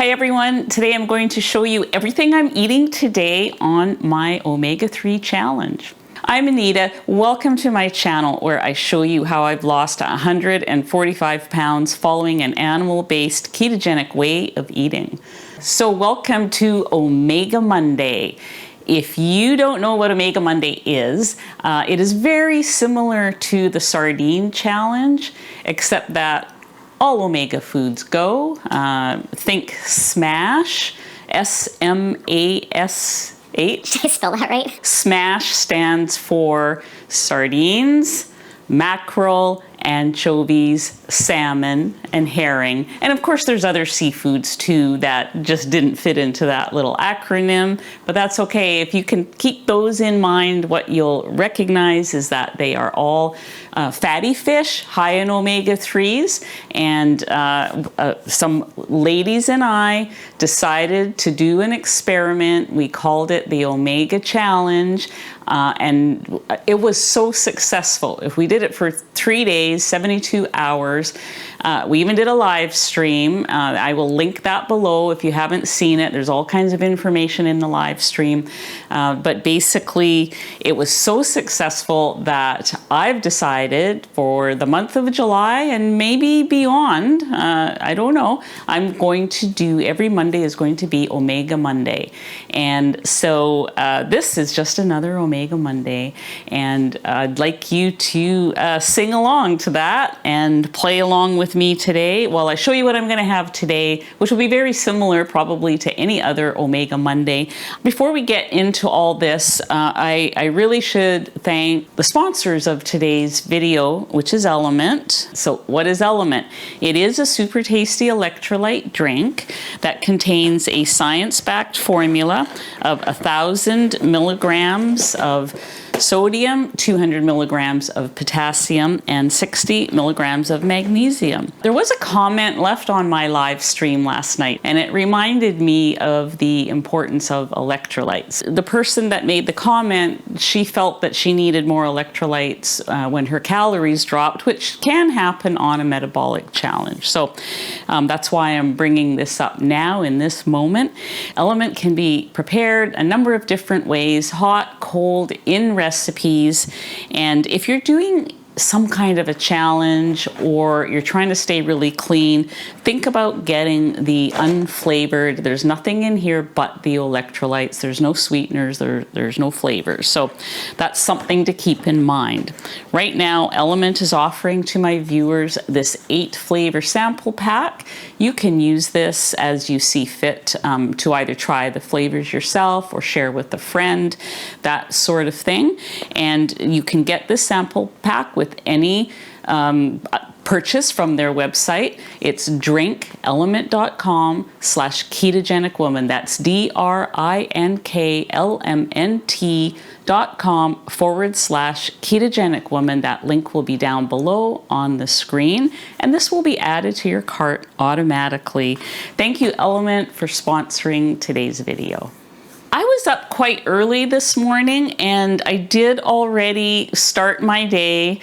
Hi everyone, today I'm going to show you everything I'm eating today on my omega-3 challenge. I'm Anita, welcome to my channel where I show you how I've lost 145 pounds following an animal-based ketogenic way of eating. So welcome to Omega Monday. If you don't know what Omega Monday is, it is very similar to the sardine challenge, except that all omega foods go. Think SMASH, S-M-A-S-H. Did I spell that right? SMASH stands for sardines, mackerel, anchovies, salmon, and herring. And of course there's other seafoods too that just didn't fit into that little acronym, but that's okay. If you can keep those in mind, what you'll recognize is that they are all fatty fish, high in omega-3s, and some ladies and I decided to do an experiment. We called it the Omega Challenge. And it was so successful. If we did it for 3 days, 72 hours, we even did a live stream. I will link that below if you haven't seen it. There's all kinds of information in the live stream. But basically, it was so successful that I've decided for the month of July and maybe beyond, I don't know, I'm going to do, every Monday is going to be Omega Monday. And so this is just another Omega Monday, and I'd like you to sing along to that and play along with me today while I show you what I'm going to have today, which will be very similar probably to any other Omega Monday. Before we get into all this, I really should thank the sponsors of today's video, which is Element. So what is Element? It is a super tasty electrolyte drink that contains a science-backed formula of 1,000 milligrams of sodium, 200 milligrams of potassium, and 60 milligrams of magnesium. There was a comment left on my live stream last night, and it reminded me of the importance of electrolytes. The person that made the comment, she felt that she needed more electrolytes when her calories dropped, which can happen on a metabolic challenge. So that's why I'm bringing this up now in this moment. Element can be prepared a number of different ways: hot, cold, in recipes. And if you're doing some kind of a challenge or you're trying to stay really clean, think about getting the unflavored. There's nothing in here but the electrolytes. There's no sweeteners, there's no flavors. So that's something to keep in mind. Right now, Element is offering to my viewers this 8 flavor sample pack. You can use this as you see fit to either try the flavors yourself or share with a friend, that sort of thing. And you can get this sample pack with any purchase from their website. It's drinkelement.com/ketogenicwoman. That's drinklmnt.com/ketogenicwoman. That link will be down below on the screen, and this will be added to your cart automatically. Thank you, Element, for sponsoring today's video. I was up quite early this morning, and I did already start my day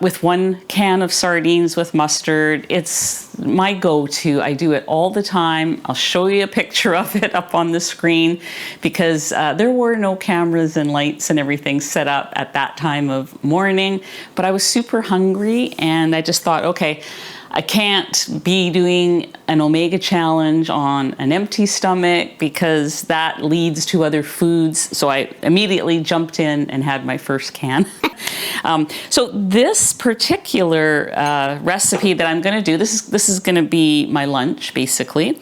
with 1 can of sardines with mustard. It's my go-to. I do it all the time. I'll show you a picture of it up on the screen because there were no cameras and lights and everything set up at that time of morning, but I was super hungry and I just thought, okay, I can't be doing an Omega Challenge on an empty stomach because that leads to other foods. So I immediately jumped in and had my first can. So this particular recipe that I'm going to do, this is going to be my lunch basically.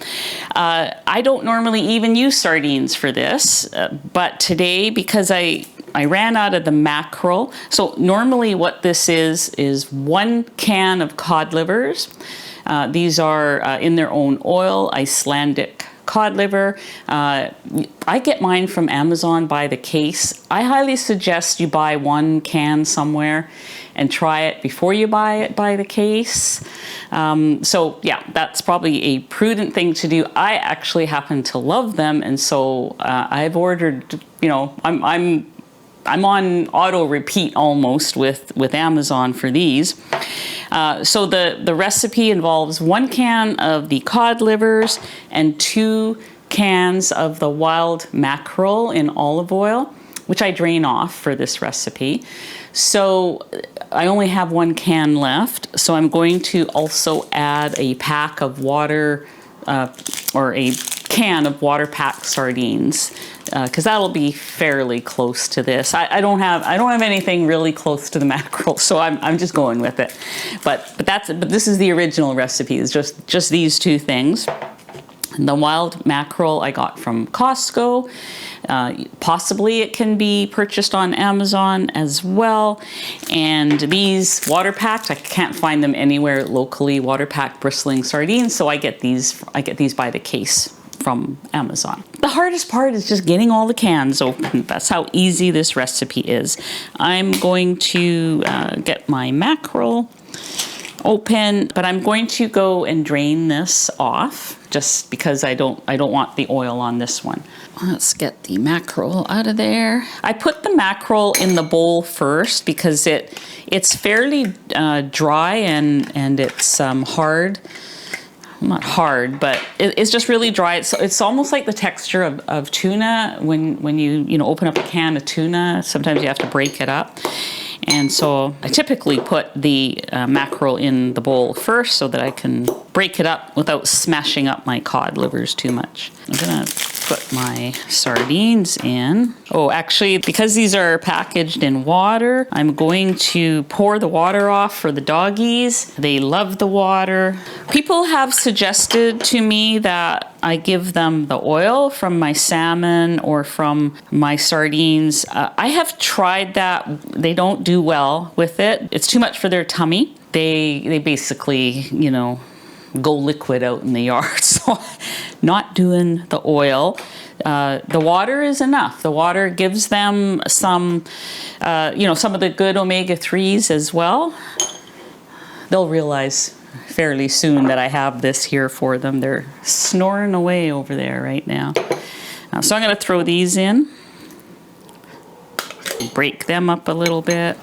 I don't normally even use sardines for this, but today, because I ran out of the mackerel. So normally what this is 1 can of cod livers. These are in their own oil, Icelandic cod liver. I get mine from Amazon by the case. I highly suggest you buy 1 can somewhere and try it before you buy it by the case. So yeah, that's probably a prudent thing to do. I actually happen to love them, and so I've ordered, you know, I'm I'm on auto repeat almost with Amazon for these. So the recipe involves 1 can of the cod livers and 2 cans of the wild mackerel in olive oil, which I drain off for this recipe. So I only have 1 can left. So I'm going to also add a pack of water, or a can of water packed sardines, because that'll be fairly close to this. I don't have anything really close to the mackerel, so I'm just going with it. But this is the original recipe. It's just these 2 things. The wild mackerel I got from Costco. Possibly it can be purchased on Amazon as well. And these water packed, I can't find them anywhere locally, water packed bristling sardines, so I get these by the case from Amazon. The hardest part is just getting all the cans open. That's how easy this recipe is. I'm going to get my mackerel open, but I'm going to go and drain this off just because I don't want the oil on this one. Let's get the mackerel out of there. I put the mackerel in the bowl first because it's fairly dry and it's hard. Not hard, but it's just really dry. It's almost like the texture of tuna when you open up a can of tuna. Sometimes you have to break it up. And so I typically put the mackerel in the bowl first so that I can break it up without smashing up my cod livers too much. I'm gonna put my sardines in. Oh, actually, because these are packaged in water, I'm going to pour the water off for the doggies. They love the water. People have suggested to me that I give them the oil from my salmon or from my sardines. I have tried that. They don't do well with it. It's too much for their tummy. They basically, go liquid out in the yard. So not doing the oil. The water is enough. The water gives them some of the good omega-3s as well. They'll realize fairly soon that I have this here for them. They're snoring away over there right now. So I'm going to throw these in. Break them up a little bit.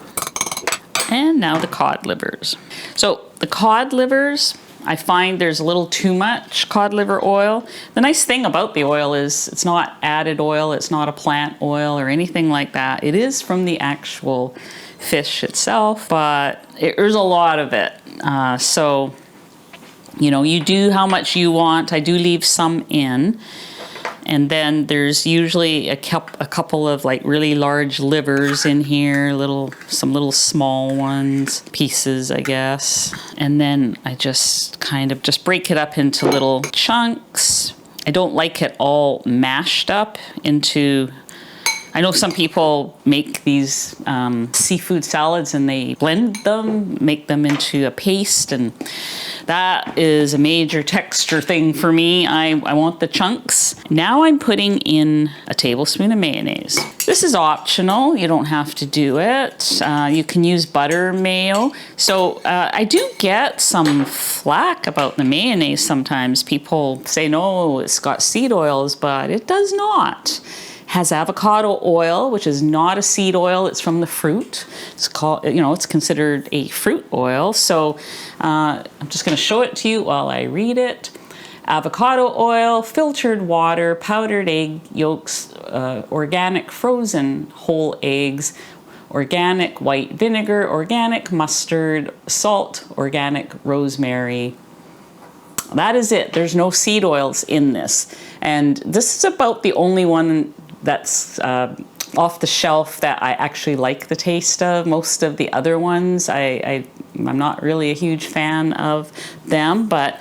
And now the cod livers. So the cod livers, I find there's a little too much cod liver oil. The nice thing about the oil is it's not added oil, it's not a plant oil or anything like that. It is from the actual fish itself, but there's a lot of it. So, you do how much you want. I do leave some in. And then there's usually a couple of like really large livers in here, some little small ones, pieces, I guess. And then I just kind of break it up into little chunks. I don't like it all mashed up into. I know some people make these seafood salads and they blend them, make them into a paste, and that is a major texture thing for me. I want the chunks. Now I'm putting in a tablespoon of mayonnaise. This is optional. You don't have to do it. You can use butter mayo. So I do get some flack about the mayonnaise sometimes. People say, no, it's got seed oils, but it does not. Has avocado oil, which is not a seed oil, it's from the fruit. It's called, it's considered a fruit oil. So I'm just going to show it to you while I read it. Avocado oil, filtered water, powdered egg yolks, organic frozen whole eggs, organic white vinegar, organic mustard, salt, organic rosemary. That is it. There's no seed oils in this. And this is about the only one that's off the shelf that I actually like the taste of. Most of the other ones, I'm not really a huge fan of them, but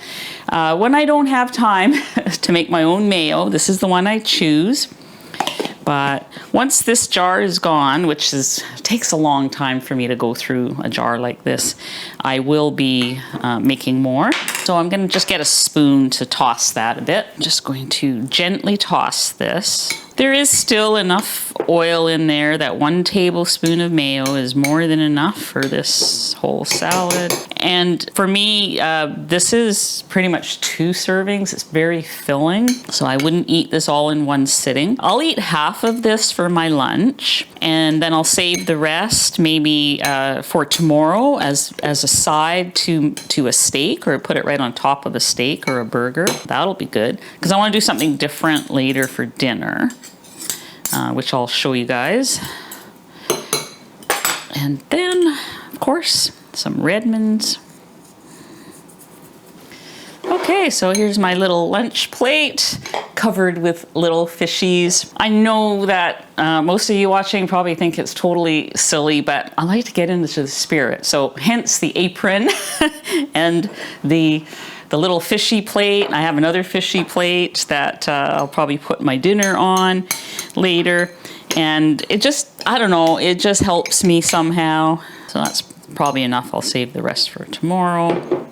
when I don't have time to make my own mayo, this is the one I choose. But once this jar is gone, which takes a long time for me to go through a jar like this, I will be making more. So I'm going to just get a spoon to toss that a bit. I'm just going to gently toss this. There is still enough oil in there. That 1 tablespoon of mayo is more than enough for this whole salad. And for me, this is pretty much 2 servings. It's very filling, so I wouldn't eat this all in one sitting. I'll eat half of this for my lunch, and then I'll save the rest maybe for tomorrow as a side to a steak, or put it right on top of a steak or a burger. That'll be good, because I want to do something different later for dinner, which I'll show you guys. And then, of course, some Redmonds. Okay, so here's my little lunch plate covered with little fishies. I know that most of you watching probably think it's totally silly, but I like to get into the spirit. So hence the apron and the little fishy plate. I have another fishy plate that I'll probably put my dinner on later. And it just, I don't know, it just helps me somehow. So that's probably enough. I'll save the rest for tomorrow.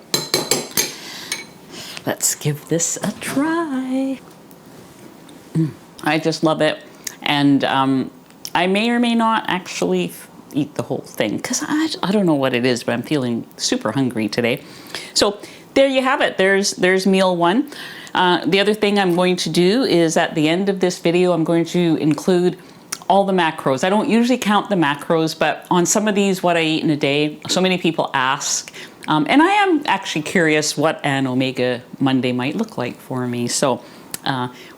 Let's give this a try. I just love it. And I may or may not actually eat the whole thing, because I don't know what it is, but I'm feeling super hungry today. So there you have it. There's meal 1. The other thing I'm going to do is at the end of this video, I'm going to include all the macros. I don't usually count the macros, but on some of these, what I eat in a day, so many people ask. And I am actually curious what an Omega Monday might look like for me. So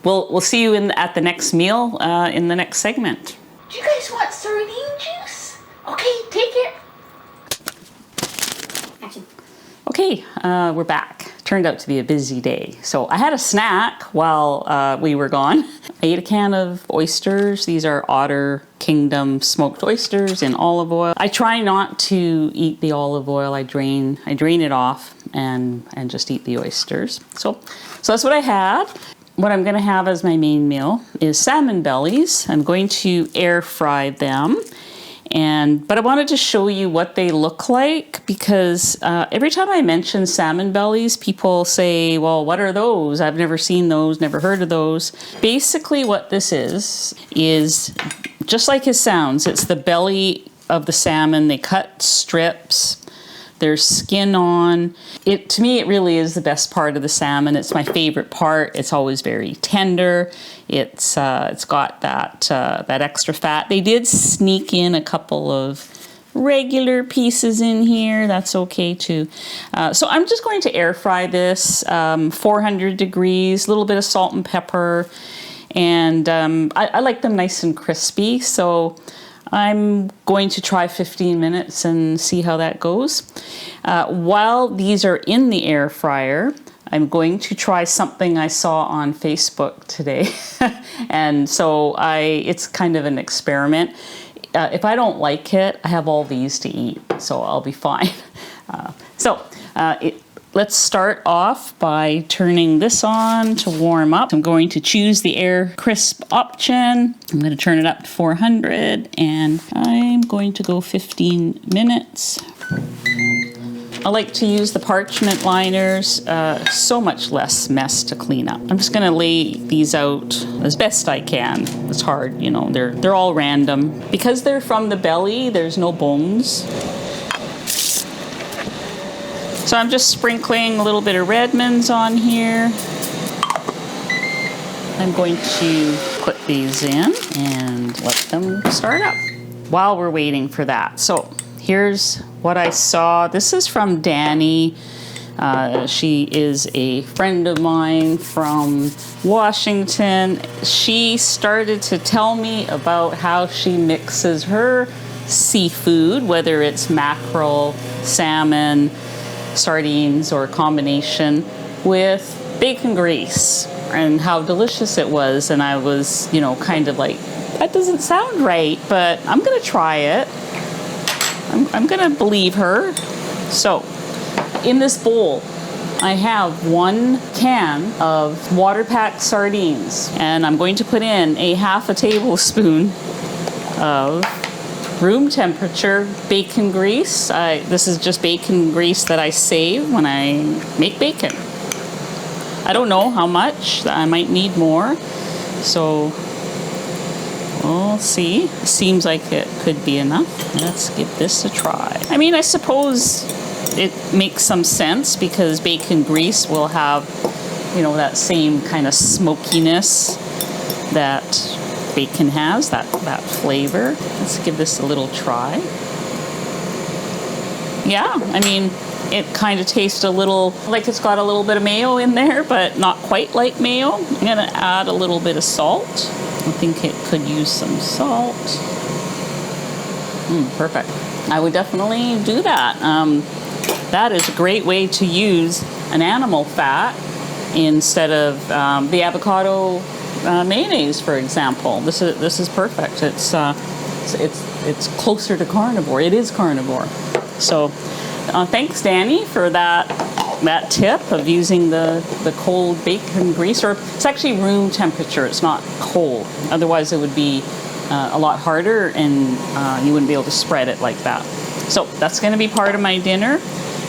we'll see you at the next meal in the next segment. Do you guys want sardine juice? Okay, take it. Action. Okay, we're back. Turned out to be a busy day. So I had a snack while we were gone. I ate a can of oysters. These are Otter Kingdom smoked oysters in olive oil. I try not to eat the olive oil. I drain it off and just eat the oysters. So that's what I had. What I'm going to have as my main meal is salmon bellies. I'm going to air fry them. But I wanted to show you what they look like, because every time I mention salmon bellies, people say, well, what are those? I've never seen those, never heard of those. Basically what this is just like it sounds. It's the belly of the salmon. They cut strips. There's skin on. To me, it really is the best part of the salmon. It's my favorite part. It's always very tender. It's got that extra fat. They did sneak in a couple of regular pieces in here. That's okay too. So I'm just going to air fry this, 400 degrees, a little bit of salt and pepper. And I like them nice and crispy. So I'm going to try 15 minutes and see how that goes. While these are in the air fryer, I'm going to try something I saw on Facebook today. And so it's kind of an experiment. If I don't like it, I have all these to eat, so I'll be fine. Let's start off by turning this on to warm up. I'm going to choose the air crisp option. I'm going to turn it up to 400, and I'm going to go 15 minutes. I like to use the parchment liners, so much less mess to clean up. I'm just going to lay these out as best I can. It's hard, you know, they're all random. Because they're from the belly, there's no bones. So I'm just sprinkling a little bit of Redmonds on here. I'm going to put these in and let them start up while we're waiting for that. So here's what I saw. This is from Danny. She is a friend of mine from Washington. She started to tell me about how she mixes her seafood, whether it's mackerel, salmon, sardines, or a combination, with bacon grease, and how delicious it was. And I was, you know, kind of like, that doesn't sound right, but I'm gonna try it. I'm gonna believe her. So in this bowl, I have 1 can of water-packed sardines, and I'm going to put in a ½ tablespoon of room temperature bacon grease. This is just bacon grease that I save when I make bacon. I don't know how much. I might need more. So We'll see. Seems like it could be enough. Let's give this a try. I mean, I suppose it makes some sense because bacon grease will have, you know, that same kind of smokiness that bacon has, that flavor. Let's give this a little try. Yeah, I mean, it kind of tastes a little like it's got a little bit of mayo in there, but not quite like mayo. I'm gonna add a little bit of salt. I think it could use some salt. Perfect. I would definitely do that. That is a great way to use an animal fat instead of the avocado mayonnaise, for example. This is perfect. It's closer to carnivore. It is carnivore. So thanks, Danny, for that tip of using the cold bacon grease. Or it's actually room temperature. It's not cold. Otherwise, it would be a lot harder, and you wouldn't be able to spread it like that. So that's going to be part of my dinner,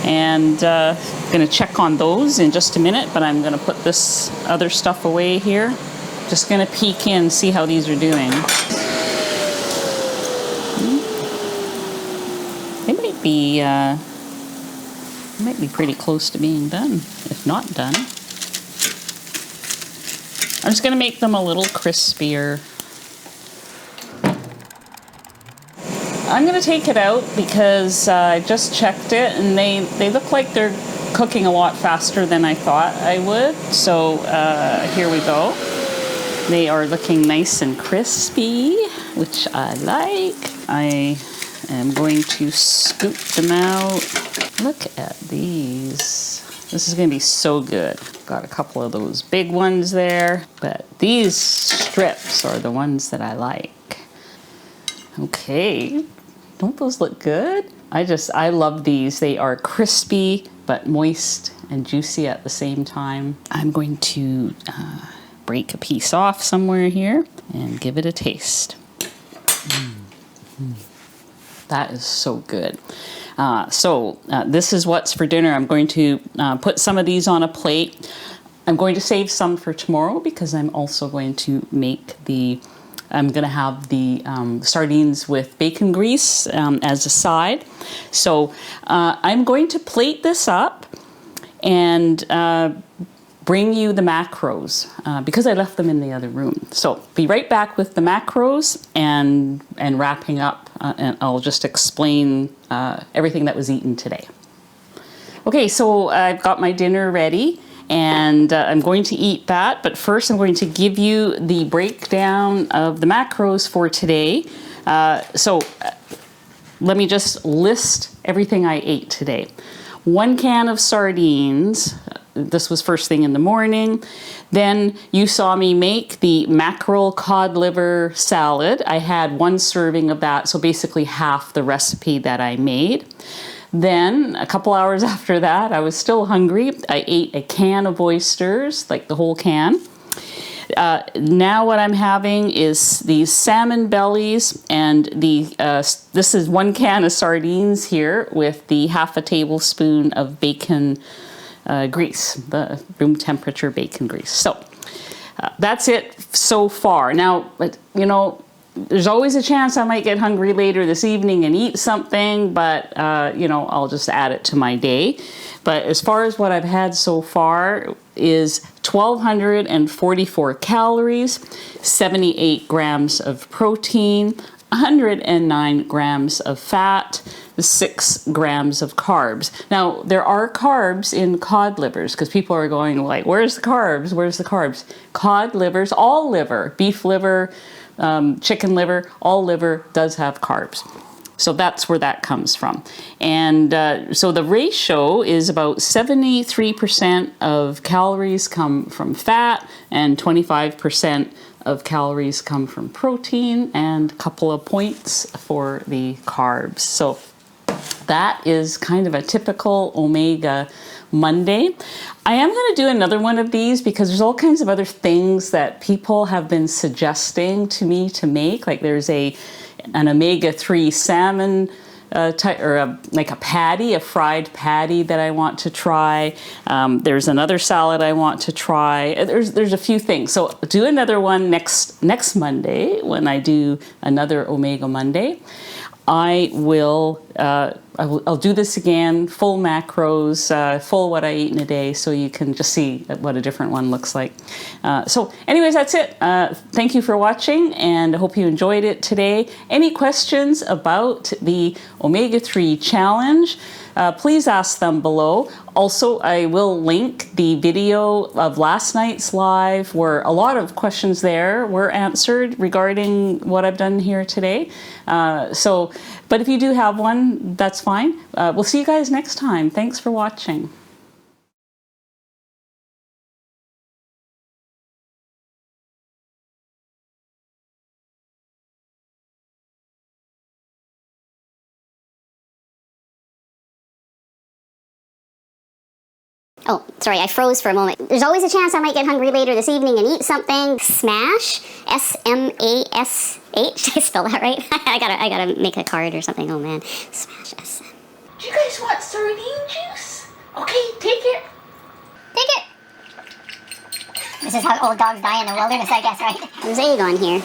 and going to check on those in just a minute. But I'm going to put this other stuff away here. Just going to peek in, see how these are doing. They might be pretty close to being done, if not done. I'm just going to make them a little crispier. I'm going to take it out because I just checked it, and they look like they're cooking a lot faster than I thought I would. So here we go. They are looking nice and crispy, which I like. I am going to scoop them out. Look at these. This is going to be so good. Got a couple of those big ones there, but these strips are the ones that I like. Okay, don't those look good? I love these. They are crispy, but moist and juicy at the same time. I'm going to break a piece off somewhere here and give it a taste. That is so good. This is what's for dinner. I'm going to put some of these on a plate. I'm going to save some for tomorrow because I'm also going to I'm going to have the sardines with bacon grease as a side. So I'm going to plate this up and bring you the macros because I left them in the other room. So be right back with the macros and wrapping up, and I'll just explain everything that was eaten today. Okay, so I've got my dinner ready, and I'm going to eat that, but first I'm going to give you the breakdown of the macros for today. Let me just list everything I ate today. 1 can of sardines. This was first thing in the morning. Then you saw me make the mackerel cod liver salad. I had 1 serving of that, so basically half the recipe that I made. Then a couple hours after that, I was still hungry. I ate a can of oysters, like the whole can. Now what I'm having is these salmon bellies, and this is 1 can of sardines here with the half a tablespoon of bacon grease, the room temperature bacon grease. So that's it so far. Now, you know, there's always a chance I might get hungry later this evening and eat something, but you know, I'll just add it to my day. But as far as what I've had so far is 1,244 calories, 78 grams of protein, 109 grams of fat, 6 grams of carbs. Now, there are carbs in cod livers because people are going like, where's the carbs? Where's the carbs? Cod livers, all liver, beef liver, chicken liver, all liver does have carbs. So that's where that comes from. And so the ratio is about 73% of calories come from fat and 25% of calories come from protein and a couple of points for the carbs. So that is kind of a typical Omega Monday. I am going to do another one of these because there's all kinds of other things that people have been suggesting to me to make. Like there's an omega-3 salmon like a patty, a fried patty that I want to try. There's another salad I want to try. There's a few things. So do another one next Monday when I do another Omega Monday. I'll do this again, full macros, full what I eat in a day, so you can just see what a different one looks like. So anyways, that's it. Thank you for watching, and I hope you enjoyed it today. Any questions about the Omega-3 challenge, please ask them below. Also, I will link the video of last night's live where a lot of questions there were answered regarding what I've done here today. But if you do have one, that's fine. We'll see you guys next time. Thanks for watching. Oh, sorry, I froze for a moment. There's always a chance I might get hungry later this evening and eat something. Smash, S-M-A-S-H. Did I spell that right? I gotta make a card or something. Oh man, Smash, S-M. Do you guys want sardine juice? Okay, take it. Take it. This is how old dogs die in the wilderness, I guess, right? There's egg on here.